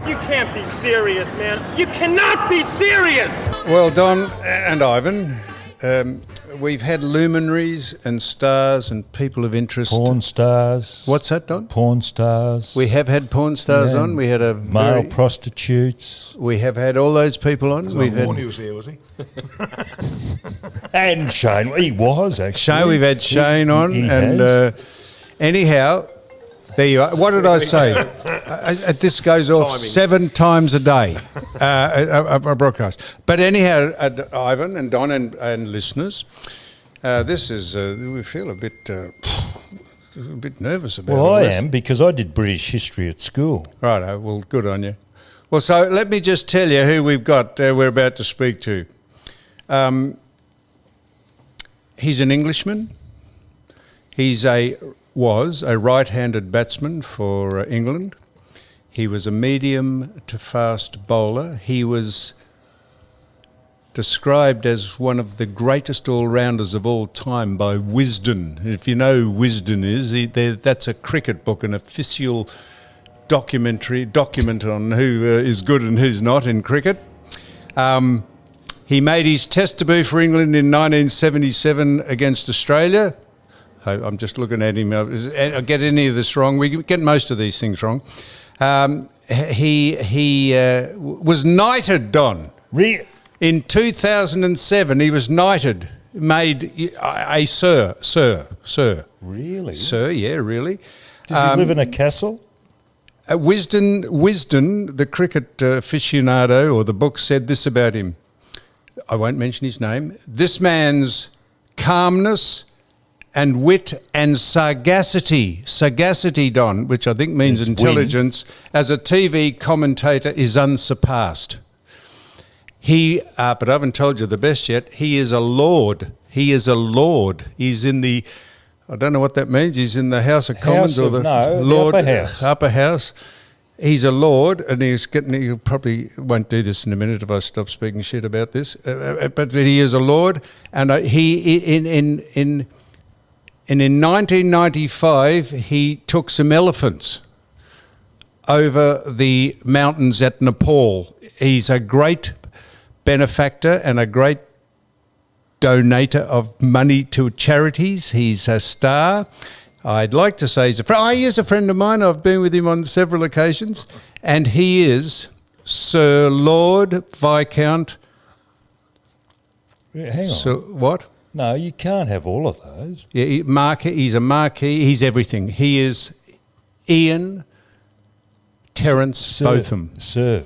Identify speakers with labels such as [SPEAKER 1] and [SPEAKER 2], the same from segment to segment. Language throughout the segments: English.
[SPEAKER 1] You can't be serious, man. You cannot be serious!
[SPEAKER 2] Well, Don and Ivan, we've had luminaries and stars and people of interest.
[SPEAKER 3] Porn stars.
[SPEAKER 2] What's that, Don?
[SPEAKER 3] Porn stars.
[SPEAKER 2] We have had porn stars on. We had
[SPEAKER 3] male prostitutes.
[SPEAKER 2] We have had all those people on.
[SPEAKER 4] We've had. He was here, was he?
[SPEAKER 3] And Shane. He was, actually.
[SPEAKER 2] We've had Shane on. Anyhow, there you are. What did I say? This goes off 7 times a day, a broadcast. But anyhow, Ivan and Don and listeners, this is, we feel a bit nervous about it.
[SPEAKER 3] Well, I am, because I did British history at school.
[SPEAKER 2] Right, well, good on you. Well, so let me just tell you who we've got, we're about to speak to. He's an Englishman. He was a right-handed batsman for England. He was a medium to fast bowler. He was described as one of the greatest all-rounders of all time by Wisden. If you know who Wisden is, that's a cricket book, an official document on who is good and who's not in cricket. He made his test debut for England in 1977 against Australia. I'm just looking at him. I get any of this wrong. We get most of these things wrong. He was knighted, Don. In 2007, he was knighted, made a sir.
[SPEAKER 3] Really?
[SPEAKER 2] Sir, yeah, really.
[SPEAKER 3] Does he live in a castle?
[SPEAKER 2] Wisden, the cricket aficionado, or the book said this about him. I won't mention his name. This man's calmness and wit and sagacity, Don, which I think means intelligence, as a TV commentator is unsurpassed. But I haven't told you the best yet, he is a lord. He is a lord. He's in the, I don't know what that means, he's in the House of Commons
[SPEAKER 3] the upper house.
[SPEAKER 2] Upper house. He's a lord, and he probably won't do this in a minute if I stop speaking shit about this, but he is a lord, and in 1995, he took some elephants over the mountains at Nepal. He's a great benefactor and a great donator of money to charities. He's a star. I'd like to say he's a friend. He is a friend of mine. I've been with him on several occasions. And he is Sir Lord Viscount.
[SPEAKER 3] Hang on.
[SPEAKER 2] So, what?
[SPEAKER 3] No, you can't have all of those.
[SPEAKER 2] Yeah, he's a marquis. He's everything. He is Ian Terence Botham.
[SPEAKER 3] Sir.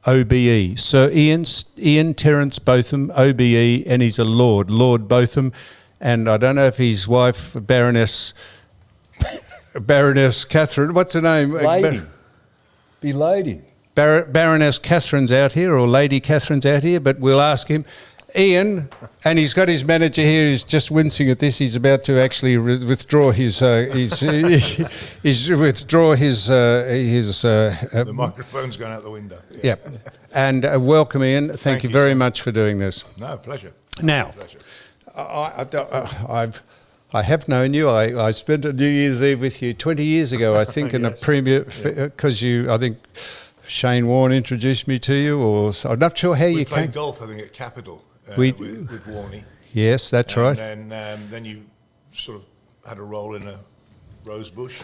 [SPEAKER 2] OBE. Sir Ian Terence Botham, OBE, and he's a Lord Botham. And I don't know if his wife, Baroness Catherine, what's her name?
[SPEAKER 3] Lady. Be lady.
[SPEAKER 2] Baroness Catherine's out here, or Lady Catherine's out here, but we'll ask him. Ian, and he's got his manager here. He's just wincing at this. He's about to actually withdraw his. The
[SPEAKER 4] microphone's going out the window.
[SPEAKER 2] Yeah. And welcome, Ian. Thank you very much for doing this.
[SPEAKER 4] No, pleasure.
[SPEAKER 2] Now, I have known you. I spent a New Year's Eve with you 20 years ago, I think, in a premier, because I think Shane Warne introduced me to you, or I'm not sure how you came.
[SPEAKER 4] We played golf, I think, at Capitol with Warney.
[SPEAKER 2] Yes, that's right.
[SPEAKER 4] And then you sort of had a role in a rose bush.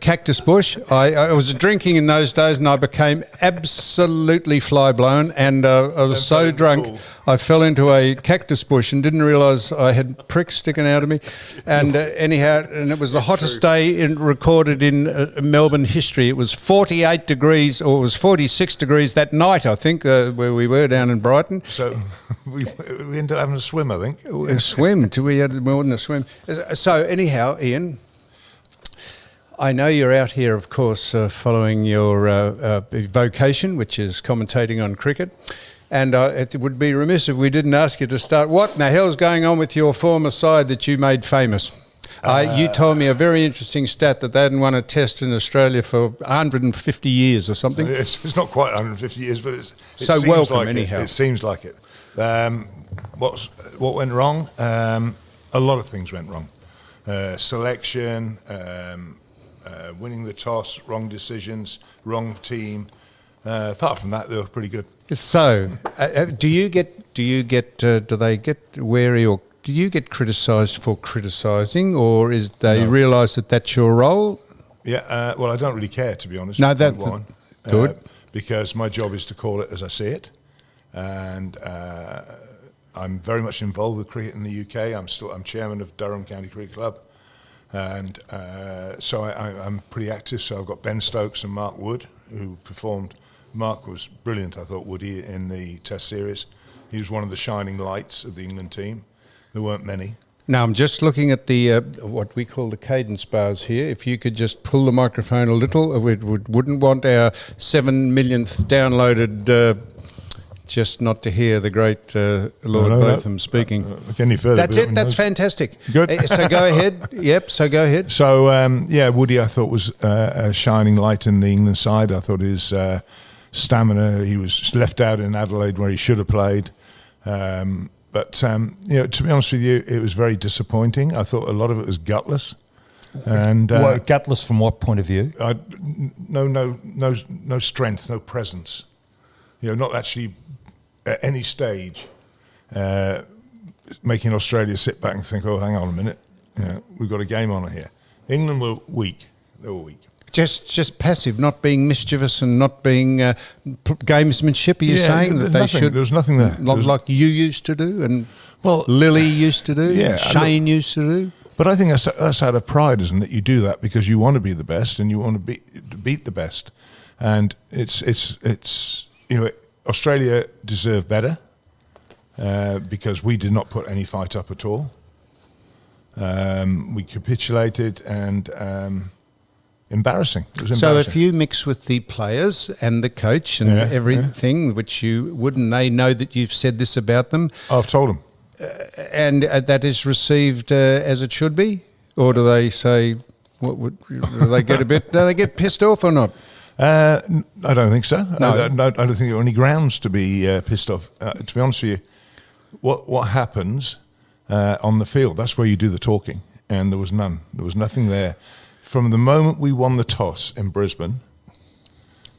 [SPEAKER 2] Cactus bush. I was drinking in those days, and I became absolutely fly-blown, and I was so drunk I fell into a cactus bush and didn't realise I had pricks sticking out of me. And anyhow, and it was the hottest day recorded in Melbourne history. It was 48 degrees, or it was 46 degrees that night, I think, where we were down in Brighton.
[SPEAKER 4] So we ended up having a swim, I think.
[SPEAKER 2] A swim. We had more than a swim. So anyhow, Ian, I know you're out here, of course, following your vocation, which is commentating on cricket. And it would be remiss if we didn't ask you to start. What in the hell's going on with your former side that you made famous? You told me a very interesting stat that they hadn't won a test in Australia for 150 years or something.
[SPEAKER 4] It's not quite 150 years, but it
[SPEAKER 2] so
[SPEAKER 4] seems
[SPEAKER 2] welcome
[SPEAKER 4] like
[SPEAKER 2] anyhow.
[SPEAKER 4] It seems like it. What went wrong? A lot of things went wrong. Selection, winning the toss, wrong decisions, wrong team. Apart from that, they were pretty good.
[SPEAKER 2] So, do they get wary, or do you get criticised for criticising, or is they realise that that's your role?
[SPEAKER 4] Yeah, well, I don't really care, to be honest.
[SPEAKER 2] No, that's good.
[SPEAKER 4] Because my job is to call it as I see it, and I'm very much involved with cricket in the UK. I'm chairman of Durham County Cricket Club, and so I'm pretty active. So I've got Ben Stokes and Mark Wood, who performed. Mark was brilliant, I thought, Woody, in the Test series. He was one of the shining lights of the England team. There weren't many.
[SPEAKER 2] Now, I'm just looking at the what we call the cadence bars here. If you could just pull the microphone a little, we wouldn't want our 7 millionth downloaded just not to hear the great Lord Botham speaking.
[SPEAKER 4] Any further?
[SPEAKER 2] That's it. That's fantastic.
[SPEAKER 4] Good.
[SPEAKER 2] So go ahead. Yep. So go ahead.
[SPEAKER 4] So Woody, I thought, was a shining light in the England side. I thought his stamina. He was left out in Adelaide where he should have played. But to be honest with you, it was very disappointing. I thought a lot of it was gutless. And
[SPEAKER 3] gutless from what point of view?
[SPEAKER 4] No strength, no presence. Not actually at any stage making Australia sit back and think, oh, hang on a minute, we've got a game on here. England were weak. They were weak.
[SPEAKER 2] Just passive, not being mischievous and not being gamesmanship. Are you saying that they should?
[SPEAKER 4] There was nothing there.
[SPEAKER 2] Like you used to do, and Lily used to do, Shane used to do.
[SPEAKER 4] But I think that's out of pride, isn't it? You do that because you want to be the best and you want to beat the best. And it's Australia deserved better because we did not put any fight up at all. We capitulated and. Embarrassing. It was embarrassing.
[SPEAKER 2] So if you mix with the players and the coach and everything, which you wouldn't, they know that you've said this about them.
[SPEAKER 4] I've told them.
[SPEAKER 2] And that is received as it should be? Or do they say, do they get a bit, do they get pissed off or not?
[SPEAKER 4] I don't think so.
[SPEAKER 2] No.
[SPEAKER 4] I don't think there are any grounds to be pissed off. To be honest with you, what happens on the field, that's where you do the talking. And there was none. There was nothing there. From the moment we won the toss in Brisbane,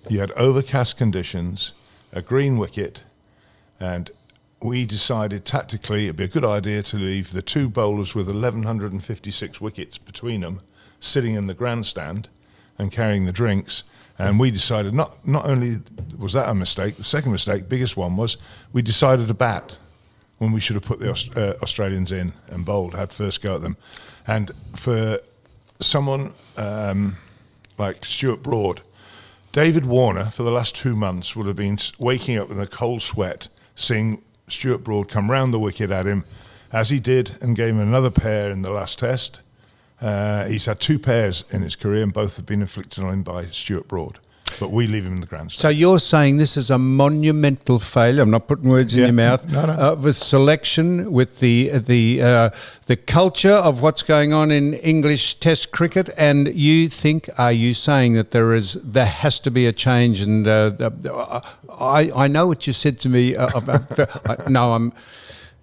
[SPEAKER 4] you had overcast conditions, a green wicket, and we decided tactically it'd be a good idea to leave the two bowlers with 1,156 wickets between them sitting in the grandstand and carrying the drinks. And we decided not only was that a mistake, the second mistake, biggest one, was we decided to bat when we should have put the Australians in and bowled, had first go at them. And for someone like Stuart Broad, David Warner for the last 2 months would have been waking up in a cold sweat seeing Stuart Broad come round the wicket at him as he did and gave him another pair in the last test. He's had 2 pairs in his career and both have been inflicted on him by Stuart Broad. But we leave him in the grandstand.
[SPEAKER 2] So you're saying this is a monumental failure. I'm not putting words in your mouth.
[SPEAKER 4] No.
[SPEAKER 2] With selection, with the culture of what's going on in English Test cricket, and are you saying that there has to be a change? And I know what you said to me. No, I'm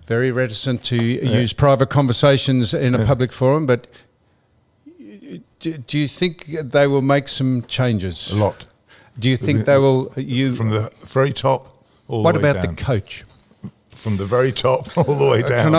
[SPEAKER 2] very reticent to use private conversations in a public forum, but. Do you think they will make some changes?
[SPEAKER 4] A lot.
[SPEAKER 2] Do you think they will?
[SPEAKER 4] From the very top all the way down.
[SPEAKER 2] What about the coach?
[SPEAKER 4] From the very top all the way down.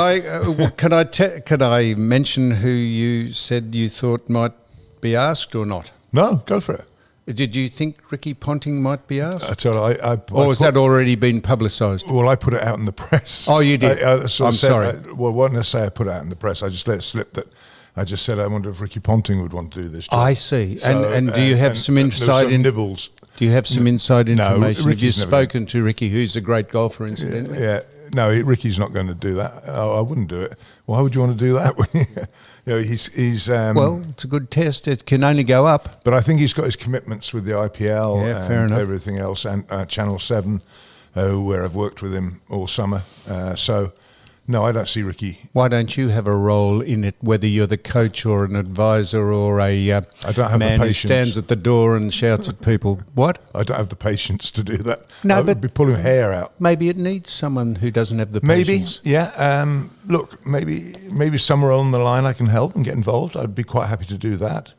[SPEAKER 2] Can I mention who you said you thought might be asked or not?
[SPEAKER 4] No, go for it.
[SPEAKER 2] Did you think Ricky Ponting might be asked?
[SPEAKER 4] Or
[SPEAKER 2] has that already been publicised?
[SPEAKER 4] Well, I put it out in the press.
[SPEAKER 2] Oh, you did? I'm sorry.
[SPEAKER 4] When I say I put it out in the press, I just let it slip that I just said I wonder if Ricky Ponting would want to do this job.
[SPEAKER 2] I see. So, and do you have some insight in
[SPEAKER 4] nibbles?
[SPEAKER 2] Do you have some inside information?
[SPEAKER 4] No,
[SPEAKER 2] have you spoken to Ricky, who's a great golfer, incidentally?
[SPEAKER 4] Yeah. No, Ricky's not going to do that. I wouldn't do it. Why would you want to do that? He's
[SPEAKER 2] well, it's a good test. It can only go up.
[SPEAKER 4] But I think he's got his commitments with the IPL
[SPEAKER 2] and
[SPEAKER 4] everything else, and Channel 7, where I've worked with him all summer. So, no, I don't see Ricky.
[SPEAKER 2] Why don't you have a role in it, whether you're the coach or an advisor or a man who stands at the door and shouts at people? What?
[SPEAKER 4] I don't have the patience to do that.
[SPEAKER 2] No,
[SPEAKER 4] I would be pulling hair out.
[SPEAKER 2] Maybe it needs someone who doesn't have the patience.
[SPEAKER 4] Maybe, yeah. Look, maybe somewhere along the line I can help and get involved. I'd be quite happy to do that.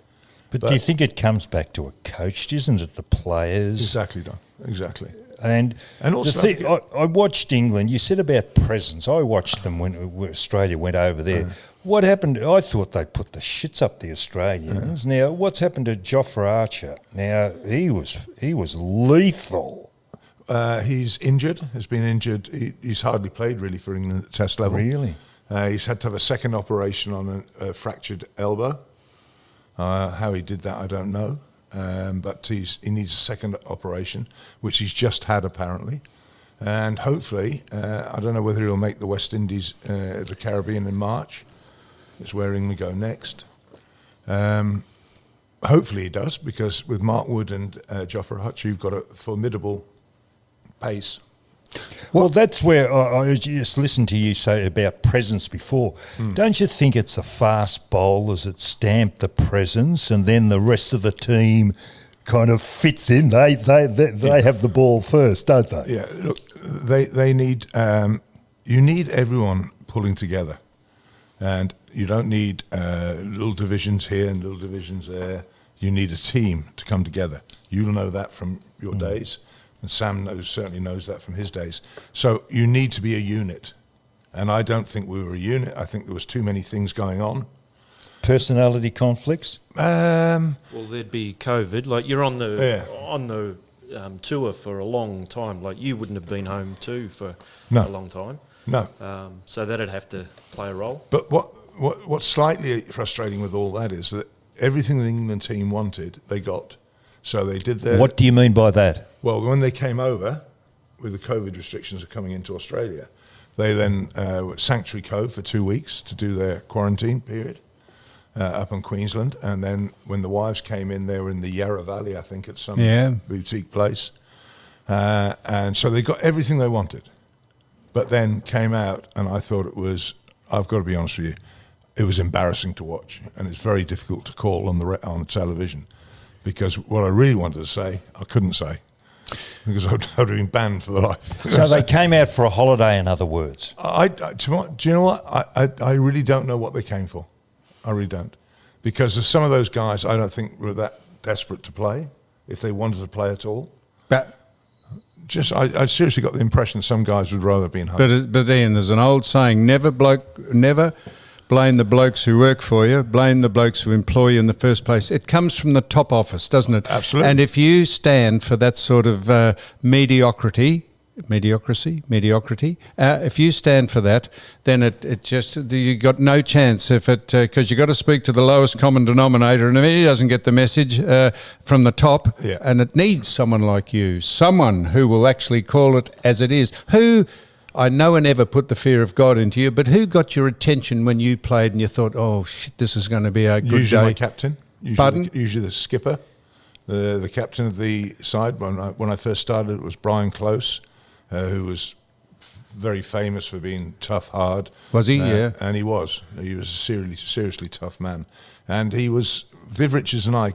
[SPEAKER 3] But do you think it comes back to a coach? Isn't it the players?
[SPEAKER 4] Exactly, Don. Exactly.
[SPEAKER 3] And
[SPEAKER 4] also,
[SPEAKER 3] the thing, I watched England. You said about presence. I watched them when Australia went over there. What happened? I thought they put the shits up the Australians. Now, what's happened to Jofra Archer? Now, he was lethal.
[SPEAKER 4] He's injured. Has been injured. He's hardly played really for England at Test level.
[SPEAKER 3] Really?
[SPEAKER 4] He's had to have a second operation on a fractured elbow. How he did that, I don't know. But he needs a second operation, which he's just had apparently. And hopefully, I don't know whether he'll make the West Indies, the Caribbean in March. It's where England go next. Hopefully he does, because with Mark Wood and Jofra Archer, you've got a formidable pace.
[SPEAKER 3] Well, that's where I just listened to you say about presence before. Don't you think it's the fast bowlers that stamp the presence, and then the rest of the team kind of fits in? They have the ball first, don't they?
[SPEAKER 4] Yeah, look, they need you need everyone pulling together, and you don't need little divisions here and little divisions there. You need a team to come together. You'll know that from your days. And Sam certainly knows that from his days. So you need to be a unit. And I don't think we were a unit. I think there was too many things going on.
[SPEAKER 3] Personality conflicts?
[SPEAKER 5] Well, there'd be COVID. Like, you're on the tour for a long time. Like, you wouldn't have been home too for a long time.
[SPEAKER 4] No.
[SPEAKER 5] So that'd have to play a role.
[SPEAKER 4] But what's slightly frustrating with all that is that everything the England team wanted, they got. So they did their...
[SPEAKER 3] What do you mean by that?
[SPEAKER 4] Well, when they came over, with the COVID restrictions coming into Australia, they then Sanctuary Cove for 2 weeks to do their quarantine period up in Queensland. And then when the wives came in, they were in the Yarra Valley, I think, at some boutique place. And so they got everything they wanted. But then came out, and I thought it was, I've got to be honest with you, it was embarrassing to watch. And it's very difficult to call on the television. Because what I really wanted to say, I couldn't say. Because I would have been banned for the life.
[SPEAKER 3] So they came out for a holiday, in other words.
[SPEAKER 4] Do you know what? I really don't know what they came for. I really don't. Because there's some of those guys I don't think were that desperate to play, if they wanted to play at all.
[SPEAKER 2] But
[SPEAKER 4] I seriously got the impression some guys would rather be in home.
[SPEAKER 2] But Ian, there's an old saying: never blame the blokes who work for you, blame the blokes who employ you in the first place. It comes from the top office, doesn't it?
[SPEAKER 4] Absolutely.
[SPEAKER 2] And if you stand for that sort of mediocrity, if you stand for that, then it just, you got no chance if it, because you got to speak to the lowest common denominator, and if he doesn't get the message from the top, and it needs someone like you, someone who will actually call it as it is. I no one ever put the fear of God into you, but who got your attention when you played and you thought, oh, shit, this is going to be a good
[SPEAKER 4] usually
[SPEAKER 2] day?
[SPEAKER 4] My captain. Usually the skipper, the captain of the side. When I first started, it was Brian Close, who was very famous for being tough, hard.
[SPEAKER 2] Was he? Yeah.
[SPEAKER 4] And he was. He was a seriously tough man. And he was, Viv Richards and I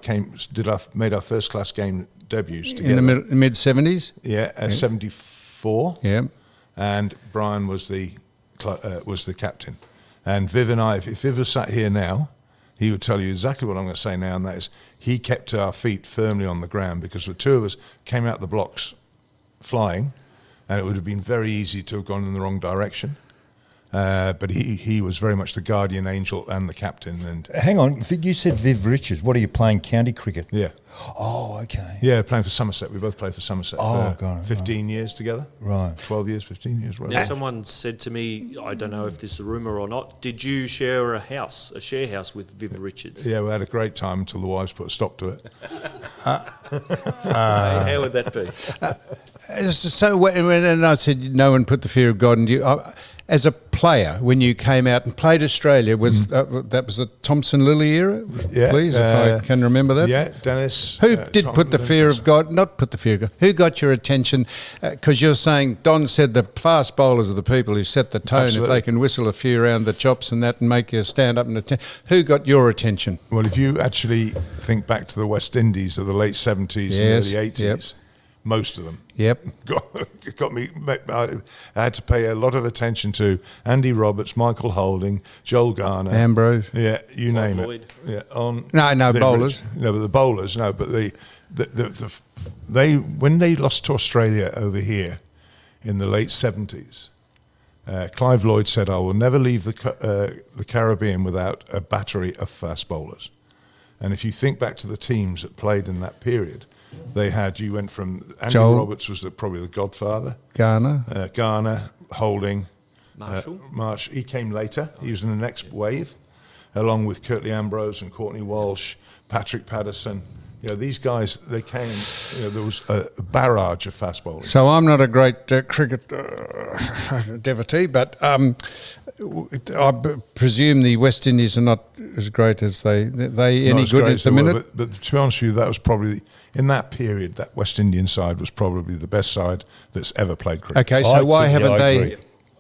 [SPEAKER 4] made our first class game debuts together.
[SPEAKER 2] In the mid-70s?
[SPEAKER 4] Yeah, 74.
[SPEAKER 2] Yeah.
[SPEAKER 4] And Brian was the captain. And Viv and I, if Viv was sat here now, he would tell you exactly what I'm going to say now, and that is he kept our feet firmly on the ground, because the two of us came out the blocks flying, and it would have been very easy to have gone in the wrong direction. But he was very much the guardian angel and the captain. And
[SPEAKER 3] hang on, you said Viv Richards. What are you playing, county cricket?
[SPEAKER 4] Yeah.
[SPEAKER 3] Oh, okay.
[SPEAKER 4] Yeah, playing for Somerset. We both played for Somerset
[SPEAKER 3] for
[SPEAKER 4] 15 years together.
[SPEAKER 3] Right.
[SPEAKER 4] 12 years, 15 years.
[SPEAKER 5] Now, someone said to me, I don't know if this is a rumour or not, did you share a share house with Viv Richards?
[SPEAKER 4] Yeah, we had a great time until the wives put a stop to it.
[SPEAKER 5] How would that be?
[SPEAKER 2] So when I said no one put the fear of God in you, as a player, when you came out and played Australia, was that was the Thompson Lilly era?
[SPEAKER 4] Yeah,
[SPEAKER 2] please, if I can remember that.
[SPEAKER 4] Yeah, Dennis.
[SPEAKER 2] Who did put the fear of God? Not put the fear of God. Who got your attention? Because you're saying Don said the fast bowlers are the people who set the tone.
[SPEAKER 4] Absolutely.
[SPEAKER 2] If they can whistle a few around the chops and that and make you stand up and attend. Who got your attention?
[SPEAKER 4] Well, if you actually think back to the West Indies of the late 70s and early 80s, most of them.
[SPEAKER 2] Yep.
[SPEAKER 4] Got me. I had to pay a lot of attention to Andy Roberts, Michael Holding, Joel Garner,
[SPEAKER 2] Ambrose.
[SPEAKER 4] Yeah, you
[SPEAKER 5] Clive
[SPEAKER 4] name
[SPEAKER 5] Lloyd.
[SPEAKER 4] it. Yeah,
[SPEAKER 2] No, bowlers.
[SPEAKER 4] No, but the bowlers. No, but they when they lost to Australia over here in the late 70s, Clive Lloyd said, "I will never leave the Caribbean without a battery of fast bowlers." And if you think back to the teams that played in that period, you went from Andy
[SPEAKER 2] Joel.
[SPEAKER 4] Roberts was probably the godfather.
[SPEAKER 2] Garner.
[SPEAKER 4] Holding.
[SPEAKER 5] Marshall.
[SPEAKER 4] Marsh. He came later. He was in the next wave, along with Curtly Ambrose and Courtney Walsh, Patrick Patterson. These guys, they came, there was a barrage of fast bowling.
[SPEAKER 2] So I'm not a great cricket devotee, but I presume the West Indies are not as great as they any good at the minute?
[SPEAKER 4] But to be honest with you, that was probably, in that period, that West Indian side was probably the best side that's ever played cricket.
[SPEAKER 2] Okay, so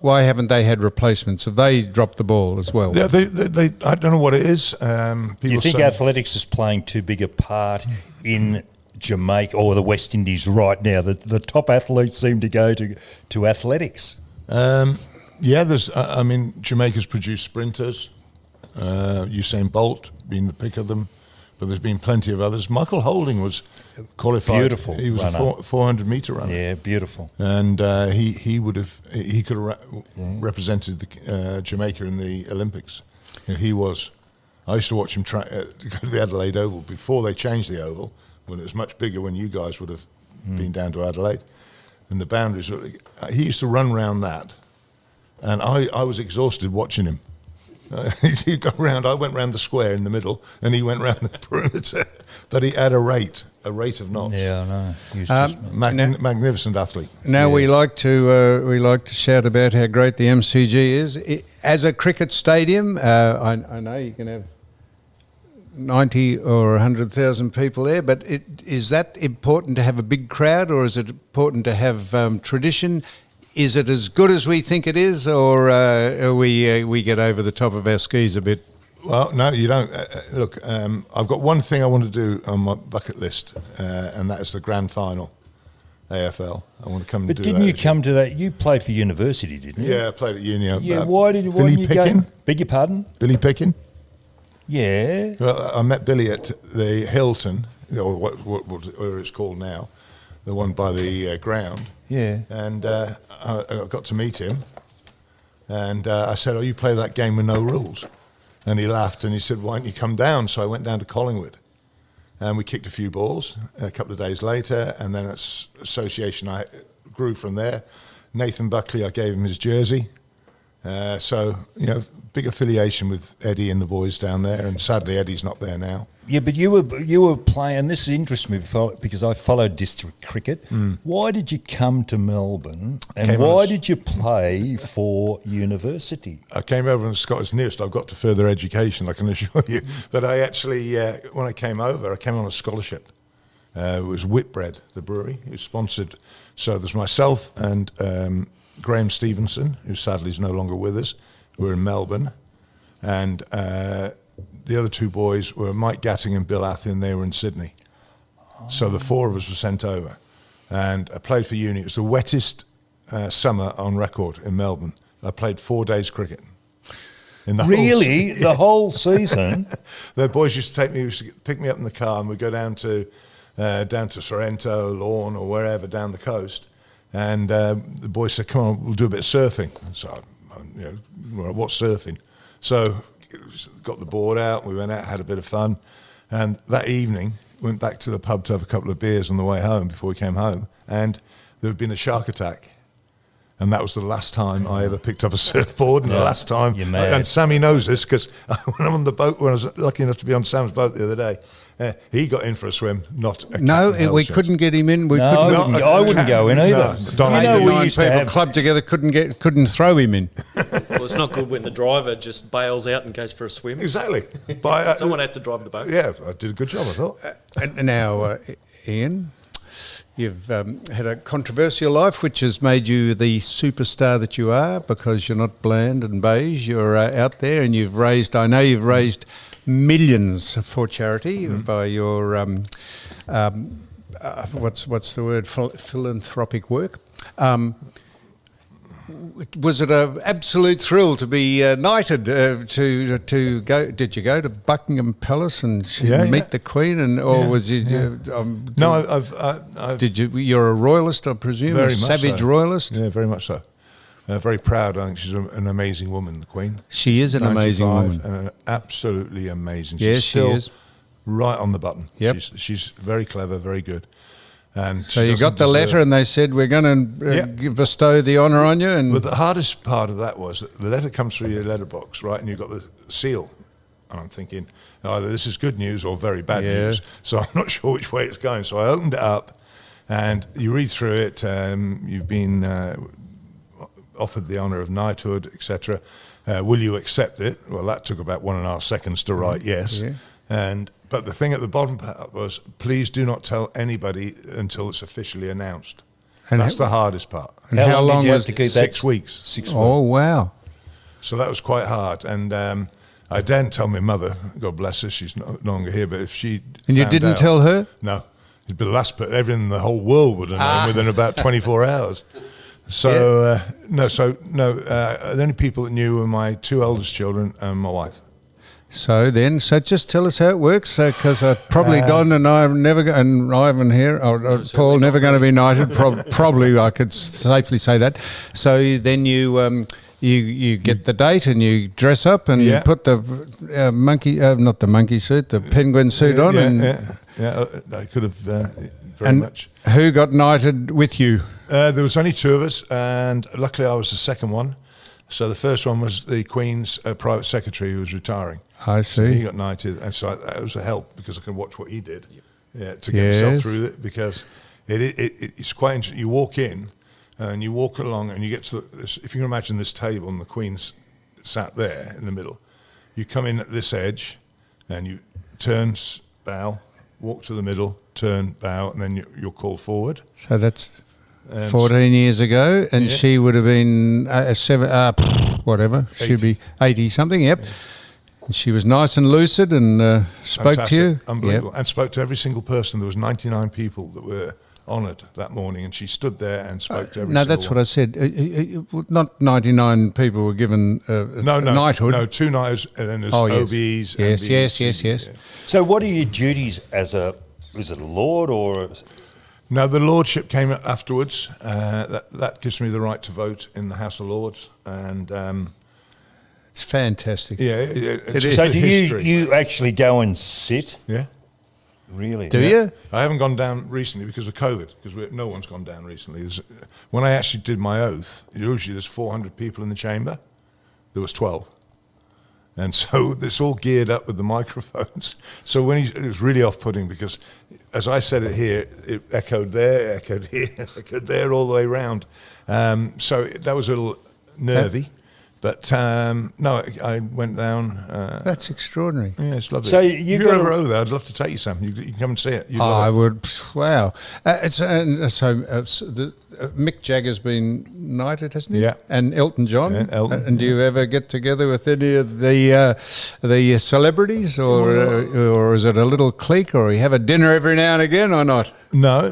[SPEAKER 2] why haven't they had replacements? Have they dropped the ball as well?
[SPEAKER 4] Yeah, they I don't know what it is.
[SPEAKER 3] Do you think athletics is playing too big a part in Jamaica or the West Indies right now? The top athletes seem to go to athletics.
[SPEAKER 4] Yeah, there's. Jamaica's produced sprinters. Usain Bolt being the pick of them, but there's been plenty of others. Michael Holding was qualified.
[SPEAKER 3] Beautiful.
[SPEAKER 4] He was
[SPEAKER 3] runner.
[SPEAKER 4] a 400-meter runner.
[SPEAKER 3] Yeah, beautiful.
[SPEAKER 4] And he could have represented Jamaica in the Olympics. He was. I used to watch him go to the Adelaide Oval before they changed the Oval, when it was much bigger. When you guys would have been down to Adelaide, and the boundaries. He used to run round that, and I was exhausted watching him. He got round. I went round the square in the middle, and he went round the perimeter. But he had a rate of knots.
[SPEAKER 3] Yeah, I know. He was just
[SPEAKER 4] magnificent athlete.
[SPEAKER 2] Now we like to shout about how great the MCG is as a cricket stadium. I know you can have 90 or 100,000 people there, but is that important to have a big crowd, or is it important to have tradition? Is it as good as we think it is, or we get over the top of our skis a bit?
[SPEAKER 4] Well, no, you don't. Look, I've got one thing I want to do on my bucket list, and that is the grand final, AFL. I want to come and do that.
[SPEAKER 3] But didn't you come to that? You played for university, didn't you?
[SPEAKER 4] Yeah, I played at uni.
[SPEAKER 3] Yeah, why didn't you go? Beg your pardon?
[SPEAKER 4] Billy Pickin?
[SPEAKER 3] Yeah.
[SPEAKER 4] Well, I met Billy at the Hilton, or what it's called now, the one by the ground.
[SPEAKER 3] Yeah.
[SPEAKER 4] And I got to meet him, and I said, "Oh, you play that game with no rules?" And he laughed and he said, "Why don't you come down?" So I went down to Collingwood, and we kicked a few balls a couple of days later, and then association I grew from there. Nathan Buckley, I gave him his jersey. So, big affiliation with Eddie and the boys down there, and sadly Eddie's not there now.
[SPEAKER 3] Yeah, but you were playing, and this interests me because I followed district cricket. Why did you come to Melbourne, and why did you play for university? I
[SPEAKER 4] came over on the Scottish nearest I've got to further education, I can assure you. But I actually, when I came over, I came on a scholarship. It was Whitbread, the brewery, who sponsored. So there's myself and Graham Stevenson, who sadly is no longer with us. We're in Melbourne, and the other two boys were Mike Gatting and Bill Athin. They were in Sydney. So the four of us were sent over, and I played for uni. It was the wettest summer on record in Melbourne. I played 4 days cricket.
[SPEAKER 3] The whole season?
[SPEAKER 4] The boys used to pick me up in the car, and we'd go down to Sorrento, Lorne, or wherever down the coast. And the boys said, "Come on, we'll do a bit of surfing." So, what's surfing? So, got the board out. We went out, had a bit of fun, and that evening went back to the pub to have a couple of beers on the way home before we came home. And there had been a shark attack, and that was the last time I ever picked up a surfboard, and the last time.
[SPEAKER 3] You're mad.
[SPEAKER 4] And Sammy knows this because when I'm on the boat, when I was lucky enough to be on Sam's boat the other day. He got in for a swim, not a
[SPEAKER 2] we couldn't get him in.
[SPEAKER 3] I wouldn't go in either.
[SPEAKER 2] We used to have club together, couldn't throw him in.
[SPEAKER 5] Well, it's not good when the driver just bails out and goes for a swim.
[SPEAKER 4] Exactly.
[SPEAKER 5] Someone had to drive the boat.
[SPEAKER 4] Yeah, I did a good job, I thought.
[SPEAKER 2] And now, Ian, you've had a controversial life, which has made you the superstar that you are, because you're not bland and beige. You're out there, and you've raised millions for charity by your what's the word? Philanthropic work. Was it an absolute thrill to be knighted? To go? Did you go to Buckingham Palace and meet the Queen, was you?
[SPEAKER 4] No, I've
[SPEAKER 2] did you? You're a royalist, I presume.
[SPEAKER 4] Very
[SPEAKER 2] a
[SPEAKER 4] much
[SPEAKER 2] savage
[SPEAKER 4] so.
[SPEAKER 2] royalist.
[SPEAKER 4] Yeah, very much so. Very proud. I think she's an amazing woman, the Queen.
[SPEAKER 2] She is an amazing
[SPEAKER 4] 95,
[SPEAKER 2] woman.
[SPEAKER 4] and absolutely amazing.
[SPEAKER 2] Yes,
[SPEAKER 4] She's still
[SPEAKER 2] she is.
[SPEAKER 4] right on the button.
[SPEAKER 2] Yep.
[SPEAKER 4] She's very clever, very good. And
[SPEAKER 2] So
[SPEAKER 4] she
[SPEAKER 2] you got
[SPEAKER 4] doesn't
[SPEAKER 2] the
[SPEAKER 4] deserve-
[SPEAKER 2] letter, and they said we're going to bestow the honour on you. And
[SPEAKER 4] But the hardest part of that was that the letter comes through your letterbox, right, and you've got the seal. And I'm thinking, either this is good news or very bad news. So I'm not sure which way it's going. So I opened it up, and you read through it. You've been offered the honour of knighthood, etc. Will you accept it? Well, that took about 1.5 seconds to write yes.
[SPEAKER 2] Yeah.
[SPEAKER 4] But the thing at the bottom part was, please do not tell anybody until it's officially announced.
[SPEAKER 2] And
[SPEAKER 4] That's the hardest part.
[SPEAKER 2] And
[SPEAKER 3] How long did you have
[SPEAKER 2] was
[SPEAKER 3] to keep
[SPEAKER 4] 6
[SPEAKER 3] that?
[SPEAKER 4] weeks.
[SPEAKER 3] 6
[SPEAKER 2] Oh wow!
[SPEAKER 4] So that was quite hard. And I daren't tell my mother, God bless her, she's no longer here, but if she
[SPEAKER 2] And you
[SPEAKER 4] found
[SPEAKER 2] didn't
[SPEAKER 4] out-
[SPEAKER 2] tell her?
[SPEAKER 4] No. It'd be the last, but everything in the whole world would have known within about 24 hours. So, the only people that knew were my 2 eldest children and my wife.
[SPEAKER 2] So just tell us how it works, because I've probably gone, and I've never and Ivan here, Paul, never going to be knighted. Probably, I could safely say that. So then you get the date, and you dress up, and you put the not the monkey suit, the penguin suit on,
[SPEAKER 4] I could have very much.
[SPEAKER 2] Who got knighted with you?
[SPEAKER 4] There was only 2 of us, and luckily I was the second one. So the first one was the Queen's private secretary who was retiring.
[SPEAKER 2] I
[SPEAKER 4] So he
[SPEAKER 2] see.
[SPEAKER 4] got knighted, and so that was a help because I could watch what he did to get himself through it. Because it's quite interesting. You walk in, and you walk along, and you get to this. If you can imagine this table, and the Queen's sat there in the middle. You come in at this edge, and you turn, bow, walk to the middle, turn, bow, and then you're called forward.
[SPEAKER 2] So that's 14 years ago, and she would have been whatever. She'd be 80 something. Yep. And she was nice and lucid and spoke
[SPEAKER 4] Fantastic.
[SPEAKER 2] to you.
[SPEAKER 4] Unbelievable.
[SPEAKER 2] Yep.
[SPEAKER 4] And spoke to every single person. There was 99 people that were honoured that morning, and she stood there and spoke to every
[SPEAKER 2] No,
[SPEAKER 4] single
[SPEAKER 2] that's
[SPEAKER 4] one.
[SPEAKER 2] what I said. Not 99 people were given knighthood.
[SPEAKER 4] No, 2 knights, and then there's
[SPEAKER 2] yes.
[SPEAKER 4] OBs.
[SPEAKER 2] Yes,
[SPEAKER 4] MBs,
[SPEAKER 2] yes.
[SPEAKER 4] CBs.
[SPEAKER 3] So what are your duties as is it a lord or?
[SPEAKER 4] Now, the lordship came afterwards. That gives me the right to vote in the House of Lords, and
[SPEAKER 2] It's fantastic.
[SPEAKER 4] it's
[SPEAKER 2] is.
[SPEAKER 3] So
[SPEAKER 4] just
[SPEAKER 3] do
[SPEAKER 4] history.
[SPEAKER 3] you actually go and sit?
[SPEAKER 4] Yeah.
[SPEAKER 3] Really?
[SPEAKER 2] Do you?
[SPEAKER 4] I haven't gone down recently because of COVID, because no one's gone down recently. When I actually did my oath, usually there's 400 people in the chamber. There was 12. And so it's all geared up with the microphones. So it was really off-putting because, as I said it here, it echoed there, echoed here, echoed there, all the way around. So that was a little nervy. But no, I went down.
[SPEAKER 2] That's extraordinary.
[SPEAKER 4] Yeah, it's lovely.
[SPEAKER 3] So
[SPEAKER 4] if
[SPEAKER 3] you've
[SPEAKER 4] you're
[SPEAKER 3] got
[SPEAKER 4] over
[SPEAKER 3] a-
[SPEAKER 4] over there, I'd love to take you some. You can come and see it. You'd
[SPEAKER 2] Oh,
[SPEAKER 4] love
[SPEAKER 2] I
[SPEAKER 4] it.
[SPEAKER 2] would. Wow. Mick Jagger's been knighted, hasn't he?
[SPEAKER 4] Yeah.
[SPEAKER 2] And Elton John.
[SPEAKER 4] And Elton,
[SPEAKER 2] And do you ever get together with any of the celebrities, or is it a little clique, or you have a dinner every now and again, or not?
[SPEAKER 4] No.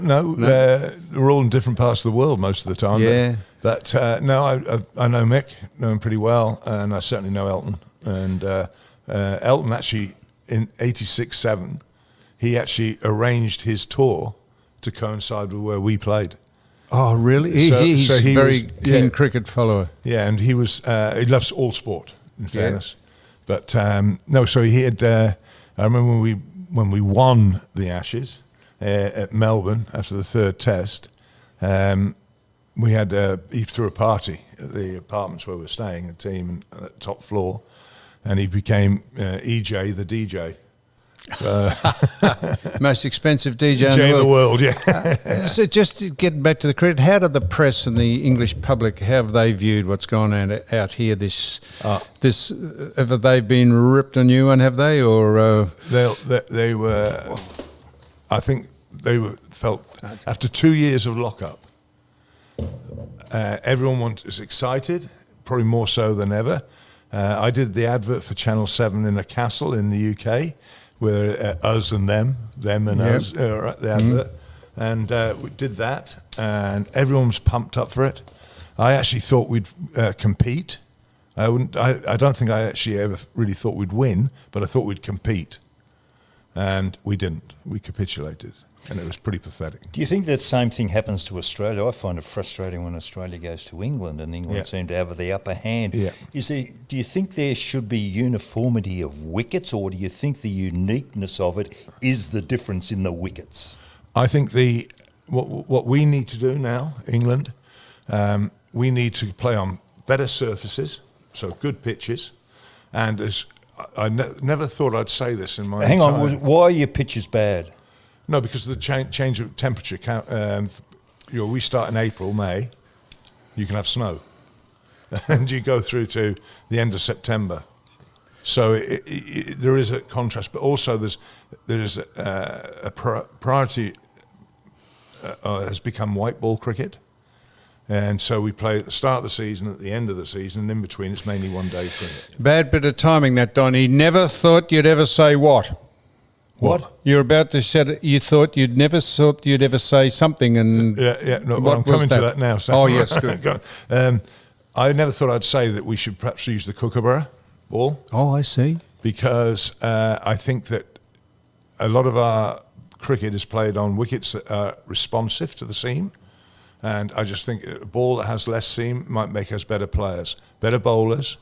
[SPEAKER 4] We're all in different parts of the world most of the time.
[SPEAKER 2] Yeah.
[SPEAKER 4] But no, I know Mick, know him pretty well, and I certainly know Elton. And Elton actually, in 86-7, he actually arranged his tour to coincide with where we played.
[SPEAKER 2] Oh, really? He's
[SPEAKER 4] So
[SPEAKER 2] a
[SPEAKER 4] he
[SPEAKER 2] very
[SPEAKER 4] was-
[SPEAKER 2] keen
[SPEAKER 4] yeah.
[SPEAKER 2] cricket follower.
[SPEAKER 4] Yeah, and he was he loves all sport, in fairness. But no, so he had. I remember when we won the Ashes at Melbourne after the 3rd Test. We had he threw a party at the apartments where we were staying, the team at the top floor, and he became EJ the DJ.
[SPEAKER 2] Most expensive DJ
[SPEAKER 4] DJ
[SPEAKER 2] in the world.
[SPEAKER 4] yeah.
[SPEAKER 2] So just to get back to the cricket, how did the press and the English public, how have they viewed what's gone on out here? Have they been ripped a new one? Have they, or
[SPEAKER 4] They were. I think they felt after 2 years of lockup. Everyone was excited, probably more so than ever. I did the advert for Channel 7 in a castle in the UK, where us and them and us, the advert. And we did that, and everyone was pumped up for it. I actually thought we'd compete. I don't think I actually ever really thought we'd win, but I thought we'd compete. And we didn't. We capitulated, and it was pretty pathetic.
[SPEAKER 3] Do you think that same thing happens to Australia? I find it frustrating when Australia goes to England, and England seem to have the upper hand.
[SPEAKER 4] Yeah.
[SPEAKER 3] Do you think there should be uniformity of wickets, or do you think the uniqueness of it is the difference in the wickets?
[SPEAKER 4] I think what we need to do now, England, we need to play on better surfaces, so good pitches, and as I never thought I'd say this in my
[SPEAKER 3] Hang on, why are your pitches bad?
[SPEAKER 4] No, because of the change of temperature. We start in April, May, you can have snow, and you go through to the end of September. So there is a contrast, but also there's a priority has become white ball cricket. And so we play at the start of the season, at the end of the season, and in between it's mainly one-day cricket.
[SPEAKER 2] Bad bit of timing that, Donny. Never thought you'd ever say what?
[SPEAKER 4] What?
[SPEAKER 2] You're about to say you thought you'd never thought you'd ever say something, and
[SPEAKER 4] No, well, I'm coming to that now. So.
[SPEAKER 2] Oh yes, good.
[SPEAKER 4] I never thought I'd say that we should perhaps use the kookaburra ball.
[SPEAKER 2] Oh, I see.
[SPEAKER 4] Because I think that a lot of our cricket is played on wickets that are responsive to the seam. And I just think a ball that has less seam might make us better players, better bowlers,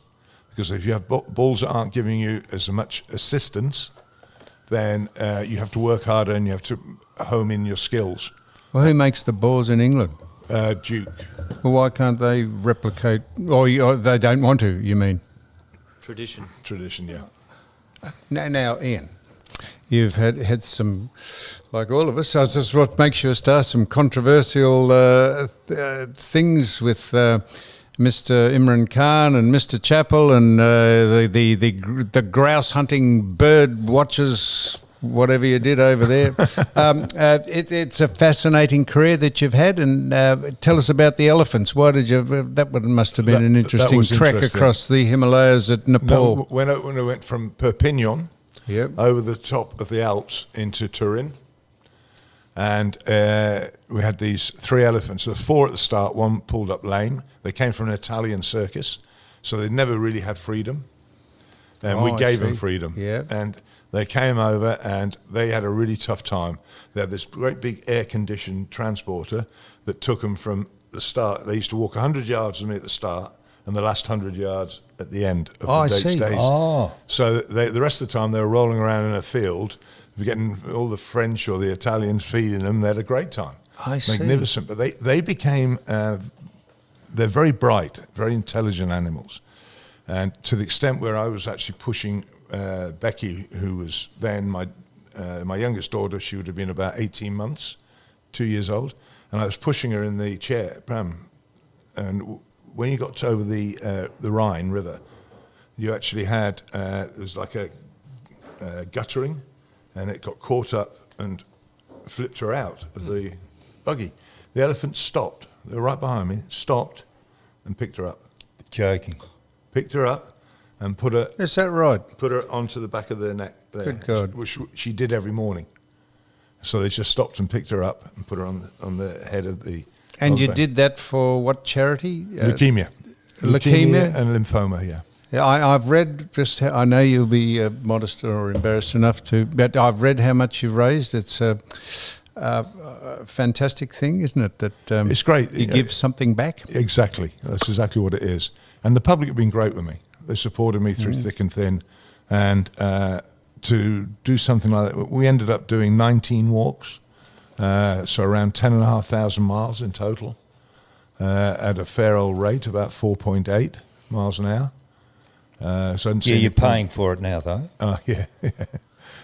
[SPEAKER 4] because if you have balls that aren't giving you as much assistance, then you have to work harder and you have to home in your skills.
[SPEAKER 2] Well, who makes the balls in England?
[SPEAKER 4] Duke.
[SPEAKER 2] Well, why can't they replicate, or they don't want to, you mean?
[SPEAKER 5] Tradition,
[SPEAKER 4] yeah.
[SPEAKER 2] Now, Ian, you've had some, like all of us, I just want to make sure start some controversial things with Mr. Imran Khan and Mr. Chappell and the grouse hunting bird watchers, whatever you did over there. It's a fascinating career that you've had, and tell us about the elephants. Why did you? Must have been an interesting trek across the Himalayas at Nepal.
[SPEAKER 4] No, when I went from Perpignan over the top of the Alps into Turin, and we had these 3 elephants. There were 4 at the start, 1 pulled up lame. They came from an Italian circus, so they never really had freedom. And we gave them freedom. Yeah. And they came over and they had a really tough time. They had this great big air-conditioned transporter that took them from the start. They used to walk 100 yards with me at the start and the last 100 yards at the end of the days. So the rest of the time they were rolling around in a field, getting all the French or the Italians feeding them. They had a great time. Magnificent. But they became, they're very bright, very intelligent animals. And to the extent where I was actually pushing Becky, who was then my youngest daughter, she would have been about 18 months, 2 years old, and I was pushing her in the chair, pram. And when you got over the Rhine River, you actually had, there's like a guttering, and it got caught up and flipped her out of the buggy. The elephant stopped. They were right behind me, stopped and picked her up.
[SPEAKER 3] Joking.
[SPEAKER 4] Picked her up and put her...
[SPEAKER 2] Is that right?
[SPEAKER 4] Put her onto the back of their neck there.
[SPEAKER 2] Good God.
[SPEAKER 4] Which she did every morning. So they just stopped and picked her up and put her on the head of the...
[SPEAKER 2] And you did that for what charity?
[SPEAKER 4] Leukemia.
[SPEAKER 2] Leukemia
[SPEAKER 4] and lymphoma, yeah.
[SPEAKER 2] Yeah, I've read just how, I know you'll be modest or embarrassed enough to, but I've read how much you've raised. It's a fantastic thing, isn't it? That
[SPEAKER 4] it's great.
[SPEAKER 2] You give something back.
[SPEAKER 4] Exactly. That's exactly what it is. And the public have been great with me. They supported me through thick and thin. And to do something like that, we ended up doing 19 walks, so around 10,500 miles in total, at a fair old rate, about 4.8 miles an hour.
[SPEAKER 3] You're paying for it now, though.
[SPEAKER 4] Yeah.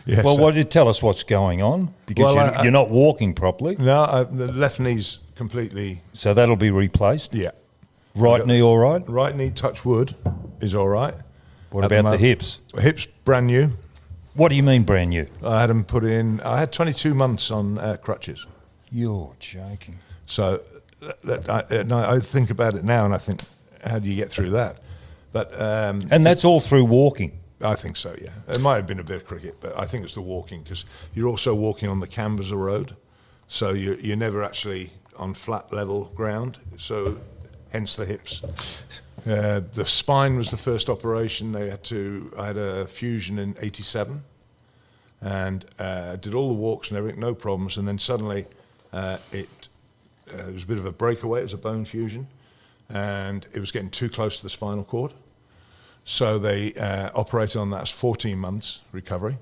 [SPEAKER 4] Yes.
[SPEAKER 3] Well, tell us what's going on, because you're not walking properly.
[SPEAKER 4] No, the left knee's completely...
[SPEAKER 3] So that'll be replaced?
[SPEAKER 4] Yeah.
[SPEAKER 3] Right knee all right?
[SPEAKER 4] Right knee, touch wood, is all right.
[SPEAKER 3] What about the hips?
[SPEAKER 4] Hips, brand new.
[SPEAKER 3] What do you mean brand new?
[SPEAKER 4] I had them put in... I had 22 months on crutches.
[SPEAKER 3] You're joking.
[SPEAKER 4] So I think about it now and I think, how do you get through that? But
[SPEAKER 3] and that's all through walking?
[SPEAKER 4] I think so, yeah. It might have been a bit of cricket, but I think it's the walking, because you're also walking on the Canberra road. So you're never actually on flat level ground. So hence the hips. The spine was the first operation. I had a fusion in '87, and did all the walks and everything, no problems. And then suddenly, it was a bit of a breakaway. It was a bone fusion, and it was getting too close to the spinal cord. So they operated on that. As 14 months recovery.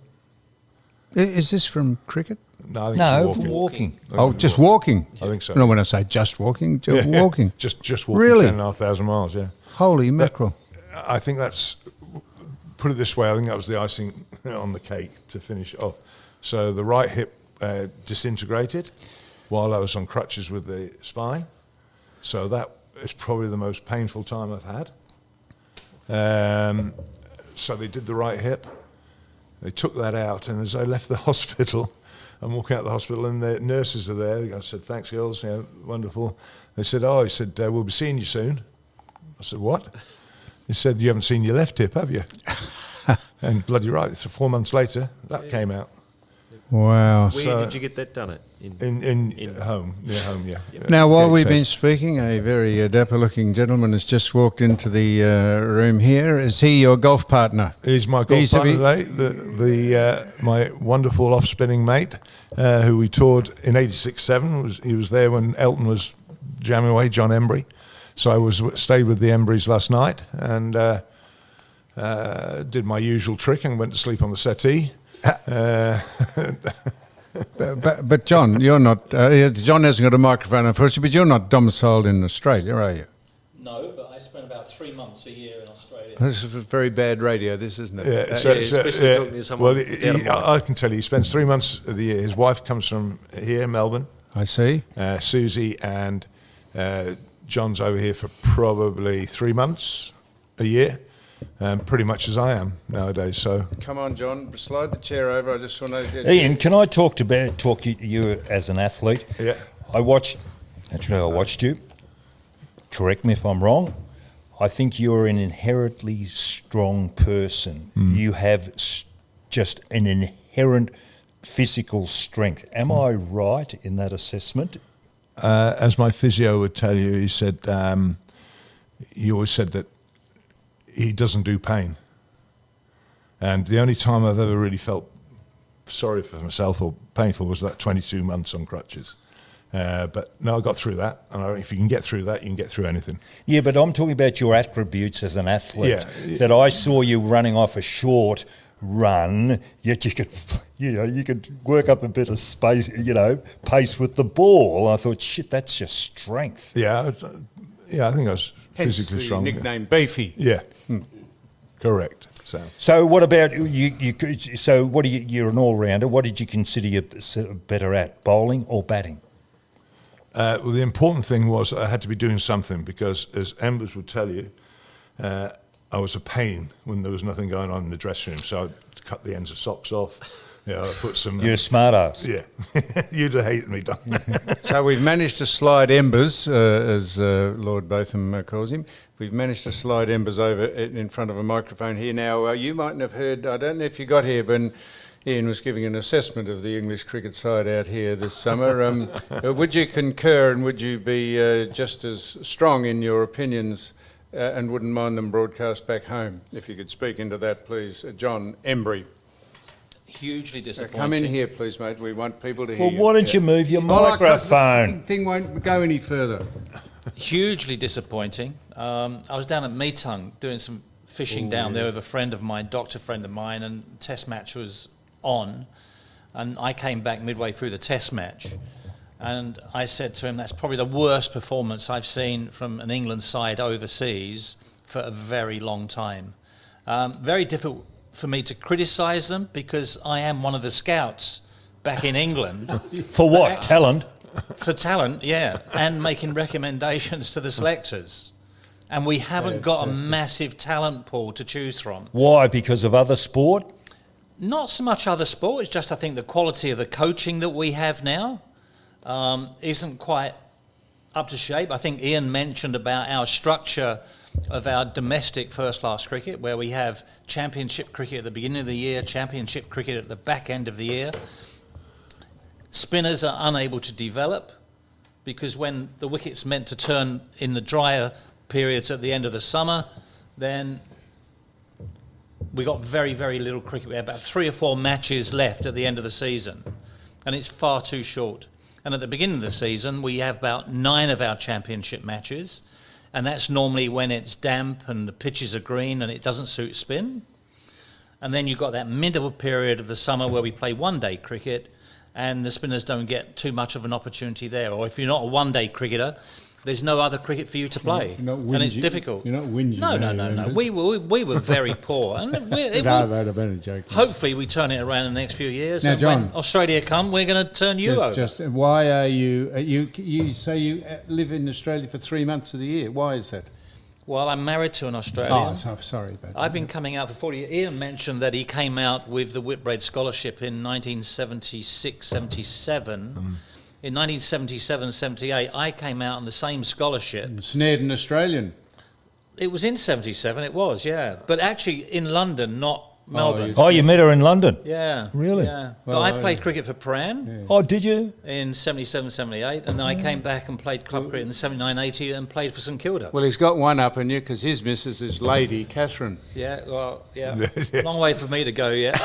[SPEAKER 2] Is this from cricket?
[SPEAKER 4] No, I think
[SPEAKER 3] No,
[SPEAKER 4] it's
[SPEAKER 3] from walking.
[SPEAKER 2] Oh, just walking.
[SPEAKER 4] I think so.
[SPEAKER 2] No, when I say just walking, just walking.
[SPEAKER 4] Just walking
[SPEAKER 2] Really?
[SPEAKER 4] 10,500 miles, yeah.
[SPEAKER 2] Holy mackerel.
[SPEAKER 4] I think that's, put it this way, I think that was the icing on the cake to finish off. So the right hip disintegrated while I was on crutches with the spine. So that is probably the most painful time I've had. So they did the right hip. They took that out, and as I left the hospital, I'm walking out the hospital, and the nurses are there. I said, "Thanks, girls, wonderful." They said, "Oh," he said, "we'll be seeing you soon." I said, "What?" He said, "You haven't seen your left hip, have you?" And bloody right, so 4 months later, that came out.
[SPEAKER 2] Wow.
[SPEAKER 5] Where did you get that done?
[SPEAKER 4] In home, near home, yeah.
[SPEAKER 2] Now, while
[SPEAKER 4] Yeah,
[SPEAKER 2] we've
[SPEAKER 4] so-
[SPEAKER 2] been speaking, a very dapper-looking gentleman has just walked into the room here. Is he your golf partner?
[SPEAKER 4] He's my golf
[SPEAKER 2] Vis-a-vis-
[SPEAKER 4] partner today, my wonderful off-spinning mate, who we toured in '86-7. He was there when Elton was jamming away, John Embry. So I stayed with the Embrys last night and did my usual trick and went to sleep on the settee.
[SPEAKER 2] But John, you're not. John hasn't got a microphone, unfortunately. But you're not domiciled in Australia, are you?
[SPEAKER 6] No, but I spent about 3 months a year in Australia.
[SPEAKER 2] This is very bad radio. This isn't it?
[SPEAKER 5] especially talking to someone
[SPEAKER 4] well,
[SPEAKER 5] without a mic.
[SPEAKER 4] I can tell you, he spends 3 months of the year. His wife comes from here, Melbourne,
[SPEAKER 2] I see.
[SPEAKER 4] Susie, and John's over here for probably 3 months a year, pretty much as I am nowadays. So
[SPEAKER 2] Come on, John. Slide the chair over. I just want to.
[SPEAKER 3] Ian, can I talk to you as an athlete?
[SPEAKER 4] Yeah.
[SPEAKER 3] I watched you. Correct me if I'm wrong. I think you're an inherently strong person. You have just an inherent physical strength. Am I right in that assessment?
[SPEAKER 4] as my physio would tell you, he always said that he doesn't do pain. And the only time I've ever really felt sorry for myself or painful was that 22 months on crutches. But no, I got through that. And if you can get through that, you can get through anything.
[SPEAKER 3] Yeah, but I'm talking about your attributes as an athlete.
[SPEAKER 4] Yeah.
[SPEAKER 3] That I saw you running off a short run, yet you could work up a bit of space, pace with the ball. I thought, shit, that's just strength.
[SPEAKER 4] Yeah, I think I was physically strong.
[SPEAKER 2] Nickname Beefy.
[SPEAKER 4] Yeah, correct.
[SPEAKER 3] So what about you? So what do you? You're an all-rounder. What did you consider you better at, bowling or batting?
[SPEAKER 4] Well, the important thing was I had to be doing something because, as Embers would tell you, I was a pain when there was nothing going on in the dressing room. So I'd cut the ends of socks off. I put some.
[SPEAKER 3] You're a smart ass.
[SPEAKER 4] Yeah, you'd have hated me, Don.
[SPEAKER 2] So we've managed to slide Embers, as Lord Botham calls him. We've managed to slide Embers over in front of a microphone here. Now, you mightn't have heard, I don't know if you got here, when Ian was giving an assessment of the English cricket side out here this summer. Would you concur and would you be just as strong in your opinions and wouldn't mind them broadcast back home? If you could speak into that, please. John Embry.
[SPEAKER 6] Hugely disappointing.
[SPEAKER 2] Come in here, please, mate. We want people to hear
[SPEAKER 3] Well,
[SPEAKER 2] you.
[SPEAKER 3] why don't you move your
[SPEAKER 2] Well,
[SPEAKER 3] microphone?
[SPEAKER 2] The thing won't go any further.
[SPEAKER 6] Hugely disappointing. I was down at Meetung doing some fishing down there with a friend of mine, doctor friend of mine, and test match was on. And I came back midway through the test match. And I said to him, that's probably the worst performance I've seen from an England side overseas for a very long time. Very difficult for me to criticise them because I am one of the scouts back in England.
[SPEAKER 3] For what? Talent?
[SPEAKER 6] For talent, yeah, and making recommendations to the selectors. And we haven't got a massive talent pool to choose from.
[SPEAKER 3] Why? Because of other sport?
[SPEAKER 6] Not so much other sport, it's just I think the quality of the coaching that we have now isn't quite up to shape. I think Ian mentioned about our structure of our domestic first-class cricket, where we have championship cricket at the beginning of the year, championship cricket at the back end of the year. spinners are unable to develop because when the wicket's meant to turn in the drier periods at the end of the summer, then we got very, very little cricket. We had about 3 or 4 matches left at the end of the season, and it's far too short. And at the beginning of the season, we have about 9 of our championship matches, and that's normally when it's damp and the pitches are green and it doesn't suit spin. And then you've got that middle period of the summer where we play one-day cricket, and the spinners don't get too much of an opportunity there. Or if you're not a one-day cricketer, there's no other cricket for you to play, and it's difficult.
[SPEAKER 2] You're not whingy.
[SPEAKER 6] No. We were very poor, and
[SPEAKER 2] I've been joking.
[SPEAKER 6] hopefully we turn it around in the next few years.
[SPEAKER 2] Now,
[SPEAKER 6] and
[SPEAKER 2] John,
[SPEAKER 6] when Australia come, we're going to turn you over.
[SPEAKER 2] Just why are you say you live in Australia for 3 months of the year? Why is that?
[SPEAKER 6] Well, I'm married to an Australian.
[SPEAKER 2] Oh, sorry about that.
[SPEAKER 6] I've been coming out for 40 years. Ian mentioned that he came out with the Whitbread Scholarship in 1976-77. In 1977-78, I came out on the same scholarship.
[SPEAKER 2] Snared an Australian.
[SPEAKER 6] It was in 77, it was, yeah. But actually in London, not Melbourne.
[SPEAKER 3] Oh, you met her in London?
[SPEAKER 6] Yeah.
[SPEAKER 3] Really?
[SPEAKER 6] Yeah.
[SPEAKER 2] Well,
[SPEAKER 6] but I played cricket for Pran.
[SPEAKER 2] Yeah.
[SPEAKER 3] Oh, did you?
[SPEAKER 6] In 77-78, and then I came back and played club cricket in 79-80 and played for St Kilda.
[SPEAKER 2] Well, he's got one up on you because his missus is Lady Catherine.
[SPEAKER 6] Yeah, well, yeah. Long way for me to go yet.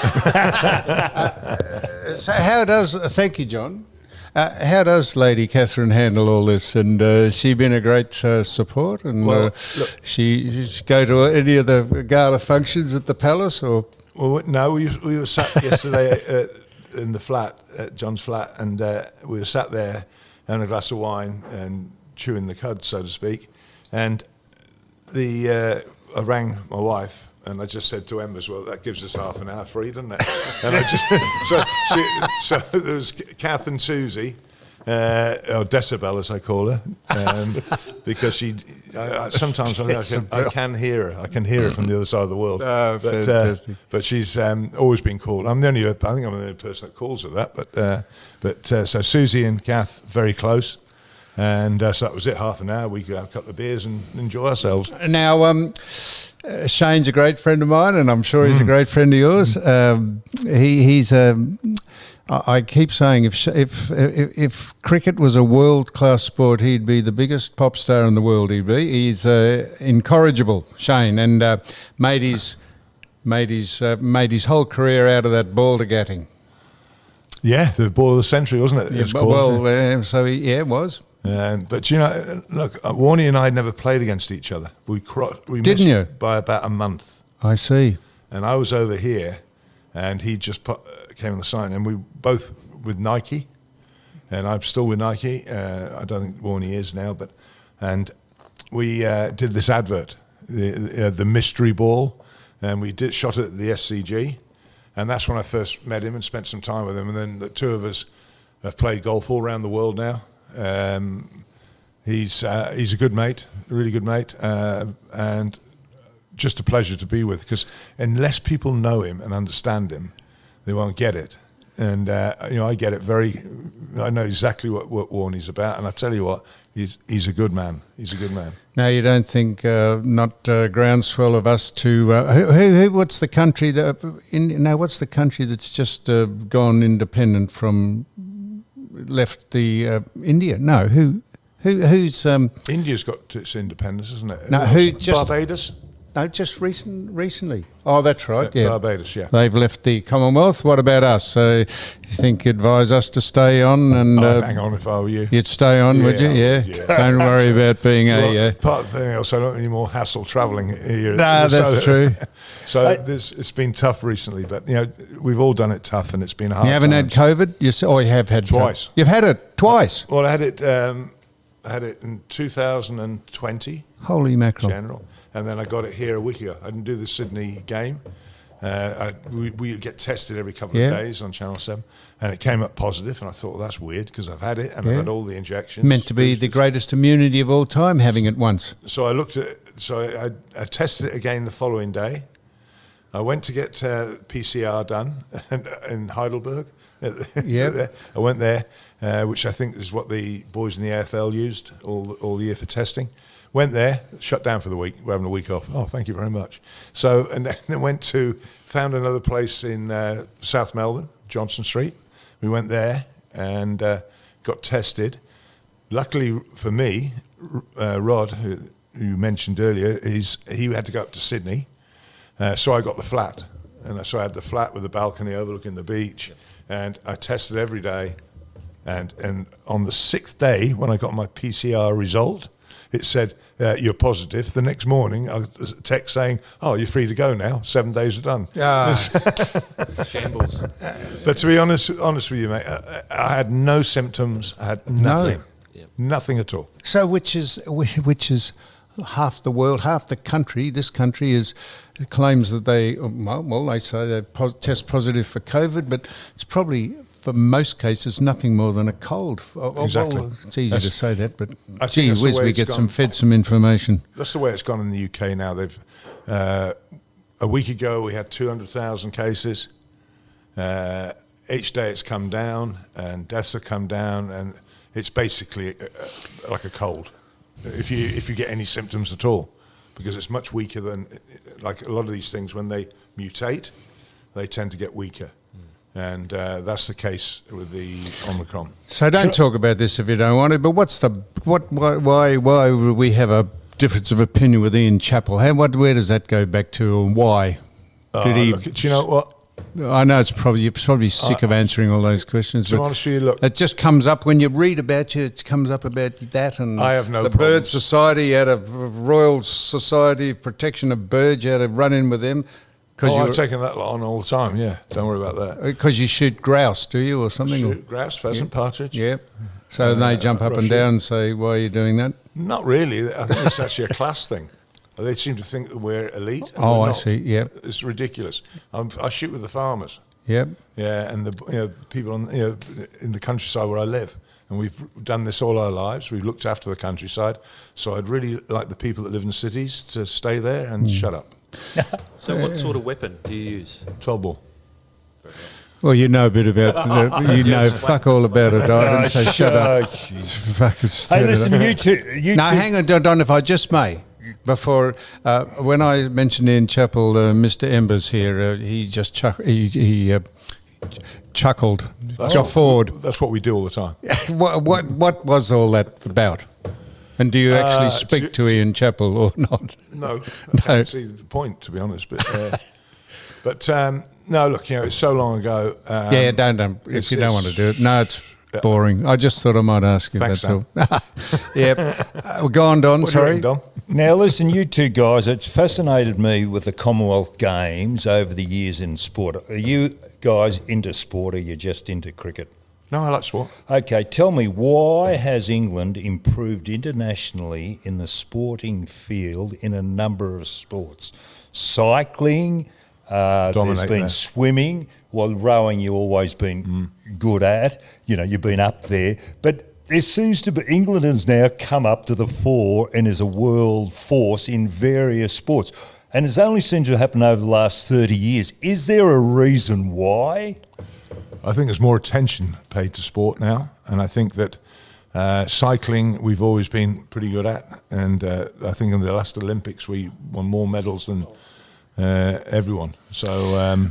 [SPEAKER 2] So how does... thank you, John. How does Lady Catherine handle all this? And she been a great support? And she go to any of the gala functions at the palace? Or
[SPEAKER 4] Well, no, we were sat yesterday in the flat, at John's flat, and we were sat there having a glass of wine and chewing the cud, so to speak. And I rang my wife, and I just said to Embers, well, that gives us half an hour free, doesn't it? And I just so there was Kath and Susie, or Decibel as I call her, because sometimes I can hear her. I can hear her from the other side of the world.
[SPEAKER 2] Fantastic.
[SPEAKER 4] But she's always been called. I think I'm the only person that calls her that. But so Susie and Kath very close. And so that was it, half an hour. We could have a couple of beers and enjoy ourselves.
[SPEAKER 2] now, Shane's a great friend of mine, and I'm sure he's a great friend of yours. I keep saying if cricket was a world-class sport, he'd be the biggest pop star in the world. He's incorrigible, Shane, and made his whole career out of that ball to gatting.
[SPEAKER 4] Yeah, the ball of the century, wasn't it?
[SPEAKER 2] It was.
[SPEAKER 4] But you know, look, Warnie and I never played against each other. We
[SPEAKER 2] Didn't
[SPEAKER 4] missed
[SPEAKER 2] you?
[SPEAKER 4] by about a month.
[SPEAKER 2] I see.
[SPEAKER 4] And I was over here, and he just came on the sign, and we both with Nike, and I'm still with Nike. I don't think Warnie is now, and we did this advert, the mystery ball, and we shot it at the SCG, and that's when I first met him and spent some time with him. And then the two of us have played golf all around the world now. He's a good mate, a really good mate, and just a pleasure to be with, because unless people know him and understand him, they won't get it. And I get it I know exactly what Warnie's about, and I tell you what, he's a good man. He's a good man.
[SPEAKER 2] Now, you don't think not groundswell of us to what's the country what's the country that's just gone independent from left the India? No, who's
[SPEAKER 4] India's got its independence, isn't it?
[SPEAKER 2] No, who just
[SPEAKER 4] Barbados?
[SPEAKER 2] No, just recently. Oh, that's right.
[SPEAKER 4] Yeah,
[SPEAKER 2] Yeah,
[SPEAKER 4] Barbados. Yeah.
[SPEAKER 2] they've left the Commonwealth. What about us? You think you'd advise us to stay on? And
[SPEAKER 4] Hang on, if I were you.
[SPEAKER 2] you'd stay on, would you?
[SPEAKER 4] Yeah,
[SPEAKER 2] Yeah. Don't worry about being
[SPEAKER 4] Part of the thing else, I don't need more hassle travelling here.
[SPEAKER 2] Nah, that's true.
[SPEAKER 4] So it's been tough recently, but we've all done it tough, and it's been hard.
[SPEAKER 2] You haven't had
[SPEAKER 4] times.
[SPEAKER 2] COVID? You have had
[SPEAKER 4] Twice.
[SPEAKER 2] COVID. You've had it twice.
[SPEAKER 4] Well, I had it in 2020.
[SPEAKER 2] Holy mackerel!
[SPEAKER 4] General, and then I got it here a week ago. I didn't do the Sydney game. We get tested every couple of days on Channel 7, and it came up positive, and I thought, well, that's weird, because I've had it, and I've had all the injections.
[SPEAKER 2] Meant to be the greatest immunity of all time, having it once.
[SPEAKER 4] So I looked at it, so I tested it again the following day. I went to get PCR done in Heidelberg.
[SPEAKER 2] Yeah.
[SPEAKER 4] I went there, which I think is what the boys in the AFL used all year for testing. Went there, shut down for the week. We're having a week off. Oh, thank you very much. So, and then found another place in South Melbourne, Johnson Street. We went there, and got tested. Luckily for me, Rod, who you mentioned earlier, he had to go up to Sydney, so I got the flat. And so I had the flat with the balcony overlooking the beach, and I tested every day. And on the 6th day, when I got my PCR result, it said, you're positive. The next morning, I got a text saying, oh, you're free to go now. 7 days are done.
[SPEAKER 5] Shambles.
[SPEAKER 4] But to be honest with you, mate, I had no symptoms. I had nothing. Nothing at all.
[SPEAKER 2] So which is half the world, half the country. This country claims that they say they test positive for COVID, but it's probably, for most cases, nothing more than a cold.
[SPEAKER 4] Exactly.
[SPEAKER 2] Well, it's easy to say that, but
[SPEAKER 4] I
[SPEAKER 2] gee
[SPEAKER 4] think that's
[SPEAKER 2] whiz,
[SPEAKER 4] the way
[SPEAKER 2] we
[SPEAKER 4] it's
[SPEAKER 2] get
[SPEAKER 4] gone.
[SPEAKER 2] some information.
[SPEAKER 4] That's the way it's gone in the UK now. They've a week ago we had 200,000 cases. Each day it's come down, and deaths have come down, and it's basically like a cold. If you get any symptoms at all, because it's much weaker than, like a lot of these things, when they mutate, they tend to get weaker. And that's the case with the Omicron.
[SPEAKER 2] So don't talk about this if you don't want to. But why would we have a difference of opinion with Ian Chappell? Where does that go back to, and why?
[SPEAKER 4] Look, do you know what?
[SPEAKER 2] I know you're probably sick of answering all those questions.
[SPEAKER 4] To be honest with you, look,
[SPEAKER 2] it just comes up when you read about you. It comes up about that, and
[SPEAKER 4] I have no
[SPEAKER 2] the
[SPEAKER 4] problems.
[SPEAKER 2] Bird Society, out of Royal Society of Protection of Birds, you had to run in with them.
[SPEAKER 4] I've taken that lot on all the time. Yeah, don't worry about that.
[SPEAKER 2] Because you shoot grouse, do you, or something?
[SPEAKER 4] Shoot grouse, pheasant, partridge.
[SPEAKER 2] Yeah. So they jump up and down and say, "Why are you doing that?"
[SPEAKER 4] Not really. I think it's actually a class thing. They seem to think that we're elite. And
[SPEAKER 2] Oh,
[SPEAKER 4] we're
[SPEAKER 2] I
[SPEAKER 4] not.
[SPEAKER 2] see. Yep.
[SPEAKER 4] It's ridiculous. I shoot with the farmers.
[SPEAKER 2] Yep.
[SPEAKER 4] Yeah, and the people in the countryside where I live, and we've done this all our lives. We've looked after the countryside, so I'd really like the people that live in cities to stay there and shut up.
[SPEAKER 5] So what sort of weapon do you use?
[SPEAKER 4] 12 ball.
[SPEAKER 2] Well, you know a bit about fuck all about it, Ivan. So shut up. Fucking
[SPEAKER 3] Hey, listen, you two.
[SPEAKER 2] Now, hang on, Don, if I just may. Before, when I mentioned Ian Chappell, Mr. Embers here, he just chuckled, guffawed.
[SPEAKER 4] That's what we do all the time.
[SPEAKER 2] What was all that about? And do you actually speak to Ian Chappell or not?
[SPEAKER 4] No, I can't see the point, to be honest. But no, look, it's so long ago.
[SPEAKER 2] Yeah, don't. If you don't want to do it, no, it's boring. I just thought I might ask you.
[SPEAKER 4] Thanks,
[SPEAKER 2] that's all. Yep. Go on, Don.
[SPEAKER 4] What do you
[SPEAKER 2] Sorry.
[SPEAKER 4] reckon, Don?
[SPEAKER 3] Now, listen, you two guys, it's fascinated me with the Commonwealth Games over the years in sport. Are you guys into sport, or are you just into cricket?
[SPEAKER 4] No, I like sport.
[SPEAKER 3] Okay, tell me, why has England improved internationally in the sporting field in a number of sports? Cycling, there's
[SPEAKER 4] Dominate
[SPEAKER 3] been
[SPEAKER 4] there.
[SPEAKER 3] swimming, well, rowing you've always been good at, you've been up there, but there seems to be, England has now come up to the fore and is a world force in various sports. And it's only seemed to happen over the last 30 years. Is there a reason why?
[SPEAKER 4] I think there's more attention paid to sport now, and I think that cycling we've always been pretty good at, and I think in the last Olympics we won more medals than everyone. So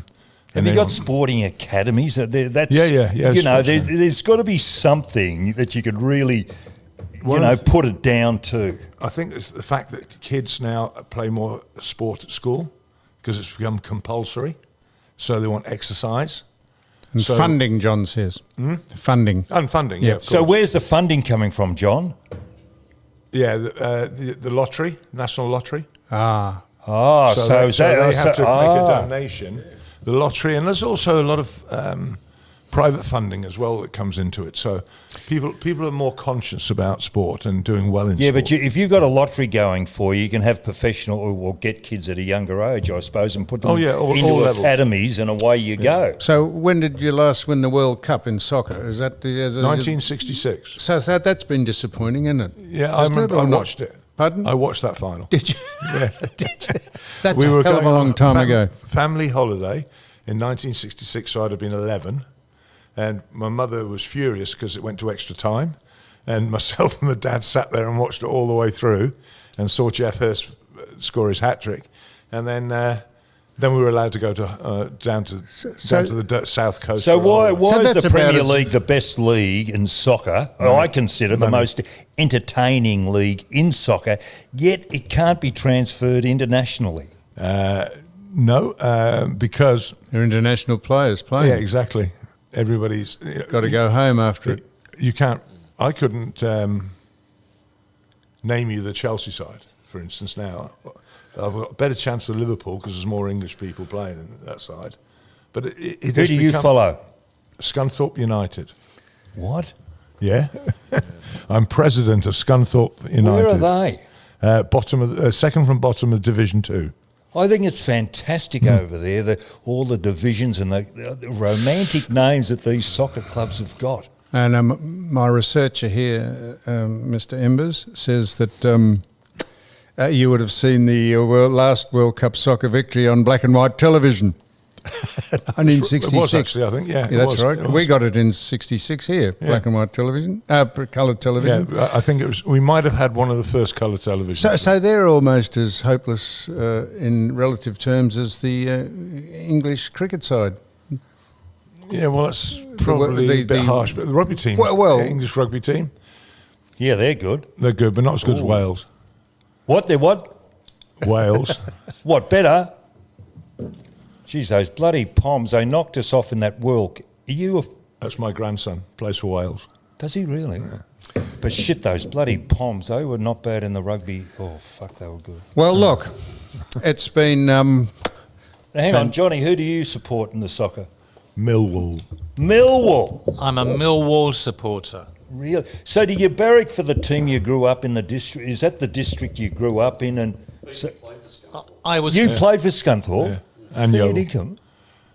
[SPEAKER 3] Have you got sporting academies? That's,
[SPEAKER 4] Yeah.
[SPEAKER 3] There's got to be something that you could really, put it down to.
[SPEAKER 4] I think it's the fact that kids now play more sport at school because it's become compulsory, so they want exercise.
[SPEAKER 2] And funding, John says. Funding.
[SPEAKER 4] And funding, yeah. Of
[SPEAKER 3] So
[SPEAKER 4] course.
[SPEAKER 3] where's the funding coming from, John?
[SPEAKER 4] Yeah, the lottery, national lottery.
[SPEAKER 2] Ah.
[SPEAKER 3] Oh,
[SPEAKER 4] So they have to make a donation. The lottery, and there's also a lot of private funding as well that comes into it. So people are more conscious about sport and doing well in sport.
[SPEAKER 3] But if you've got a lottery going for you, you can have professional or get kids at a younger age, I suppose, and put them
[SPEAKER 4] all
[SPEAKER 3] into
[SPEAKER 4] levels.
[SPEAKER 3] academies, and away you go.
[SPEAKER 2] So when did you last win the World Cup in soccer? Is that
[SPEAKER 4] 1966.
[SPEAKER 2] So that's been disappointing, isn't it?
[SPEAKER 4] Yeah, I
[SPEAKER 2] Isn't
[SPEAKER 4] remember.
[SPEAKER 2] it, or
[SPEAKER 4] I
[SPEAKER 2] not?
[SPEAKER 4] watched it.
[SPEAKER 2] Pardon?
[SPEAKER 4] I watched that final.
[SPEAKER 2] Did you?
[SPEAKER 4] Yeah.
[SPEAKER 2] Did you? That's a hell of a long time ago.
[SPEAKER 4] Family holiday in 1966, so I'd have been 11. And my mother was furious because it went to extra time. And myself and my dad sat there and watched it all the way through and saw Jeff Hurst score his hat-trick. And then Then we were allowed to go to down to the south coast.
[SPEAKER 3] So why is
[SPEAKER 2] that's
[SPEAKER 3] the Premier
[SPEAKER 2] about
[SPEAKER 3] League the best league in soccer? I consider the most entertaining league in soccer, yet it can't be transferred internationally.
[SPEAKER 4] No, because
[SPEAKER 2] They're international players playing.
[SPEAKER 4] yeah, exactly. Everybody's
[SPEAKER 2] Got to go home after it.
[SPEAKER 4] You can't. I couldn't name you the Chelsea side, for instance. Now I've got a better chance for Liverpool because there's more English people playing in that side. But it
[SPEAKER 3] Who
[SPEAKER 4] has
[SPEAKER 3] do you
[SPEAKER 4] become
[SPEAKER 3] follow?
[SPEAKER 4] Scunthorpe United.
[SPEAKER 3] What?
[SPEAKER 4] Yeah, I'm president of Scunthorpe United.
[SPEAKER 3] Where are they?
[SPEAKER 4] Second from bottom of Division 2.
[SPEAKER 3] I think it's fantastic over there, all the divisions and the romantic names that these soccer clubs have got.
[SPEAKER 2] And my researcher here, Mr. Embers, says that you would have seen the last World Cup soccer victory on black and white television. 1966.
[SPEAKER 4] It was actually, I think, yeah.
[SPEAKER 2] That's right. We got it in 66 here, black and white television, coloured television.
[SPEAKER 4] Yeah, I think it was. We might have had one of the first colour televisions.
[SPEAKER 2] So they're almost as hopeless in relative terms as the English cricket side.
[SPEAKER 4] Yeah, well, that's probably a bit harsh. But the rugby team, the English rugby team,
[SPEAKER 3] Yeah, they're good.
[SPEAKER 4] they're good, but not as good as Wales.
[SPEAKER 3] What? They're what?
[SPEAKER 4] Wales.
[SPEAKER 3] What, better? Geez, those bloody Poms, they knocked us off in that World.
[SPEAKER 4] That's my grandson, plays for Wales.
[SPEAKER 3] Does he really? Yeah. But shit, those bloody Poms, they were not bad in the rugby. Oh, fuck, they were good.
[SPEAKER 2] Well, look, it's been...
[SPEAKER 3] Hang on, Johnny, who do you support in the soccer?
[SPEAKER 4] Millwall.
[SPEAKER 3] Millwall.
[SPEAKER 6] I'm a Millwall supporter.
[SPEAKER 3] Really? So do you barrack for the team you grew up in the district? Is that the district you grew up in? And
[SPEAKER 6] I was.
[SPEAKER 3] you played for Scunthorpe?
[SPEAKER 4] Yeah. And
[SPEAKER 3] Fair
[SPEAKER 4] Yeovil.
[SPEAKER 3] dinkum.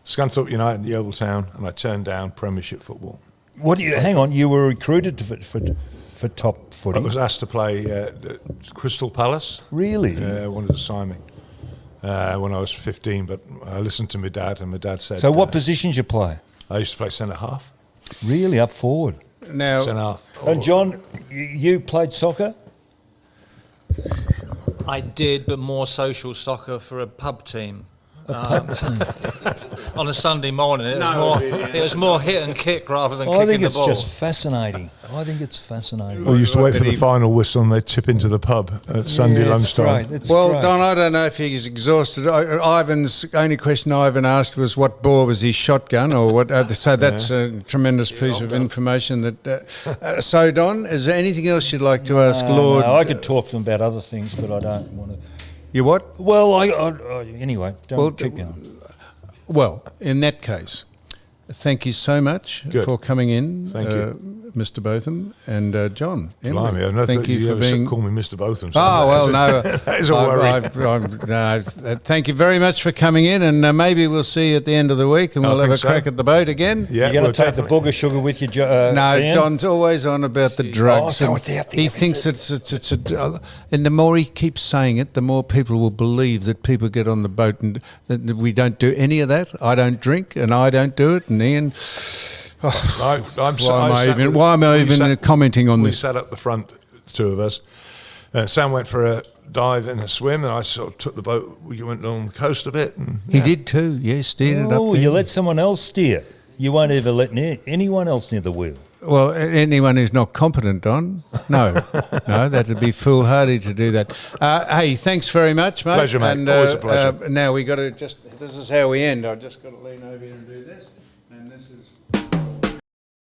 [SPEAKER 4] Scunthorpe United, Yeovil Town, and I turned down Premiership football.
[SPEAKER 3] What do you? Hang on, you were recruited for top footy.
[SPEAKER 4] I was asked to play Crystal Palace.
[SPEAKER 3] Really?
[SPEAKER 4] Wanted to sign me when I was 15, but I listened to my dad, and my dad said...
[SPEAKER 3] So what positions you play?
[SPEAKER 4] I used to play centre-half.
[SPEAKER 3] Really, up forward.
[SPEAKER 2] Now,
[SPEAKER 4] Centre-half.
[SPEAKER 3] And John, you played soccer?
[SPEAKER 6] I did, but more social soccer for a pub team. On a Sunday morning, it was more hit and kick rather than kicking the ball.
[SPEAKER 3] I think it's just fascinating. I think it's fascinating.
[SPEAKER 4] We used to wait for the final whistle and they'd tip into the pub at Sunday lunchtime.
[SPEAKER 3] Great.
[SPEAKER 2] well, Don, I don't know if he's exhausted. Ivan's only question Ivan asked was what bore was his shotgun or what. So that's a tremendous piece of information. That. So, Don, is there anything else you'd like to ask Lord?
[SPEAKER 3] No, I could talk to them about other things, but I don't want to.
[SPEAKER 2] You what?
[SPEAKER 3] Well, anyway, keep going.
[SPEAKER 2] Well, in that case, thank you so much for coming in.
[SPEAKER 4] Thank you,
[SPEAKER 2] Mr. Botham and John.
[SPEAKER 4] Blimey, I know
[SPEAKER 2] thank you for being.
[SPEAKER 4] Call me Mr. Botham.
[SPEAKER 2] That
[SPEAKER 4] is a worry.
[SPEAKER 2] Thank you very much for coming in, and maybe we'll see you at the end of the week, and we'll have a crack at the boat again.
[SPEAKER 4] Yeah,
[SPEAKER 3] you're going to take the booger sugar with you,
[SPEAKER 2] no,
[SPEAKER 3] Ian?
[SPEAKER 2] John's always on about the drugs.
[SPEAKER 3] Oh, so it's
[SPEAKER 2] he thinks it's and the more he keeps saying it, the more people will believe that people get on the boat and that we don't do any of that. I don't drink, and I don't do it, and Ian. Why am I even commenting on this?
[SPEAKER 4] We sat up the front, the two of us. Sam went for a dive and a swim, and I sort of took the boat. We went along the coast a bit. And,
[SPEAKER 2] He did too, yes, steered it up
[SPEAKER 3] Oh,
[SPEAKER 2] there.
[SPEAKER 3] you let someone else steer. You won't ever let anyone else near the wheel.
[SPEAKER 2] Well, anyone who's not competent, Don, no, that'd be foolhardy to do that. Hey, thanks very much, mate.
[SPEAKER 4] Pleasure, mate.
[SPEAKER 2] And,
[SPEAKER 4] always a pleasure.
[SPEAKER 2] Now we got to this is how we end. I've just got to lean over here and do this, and this is.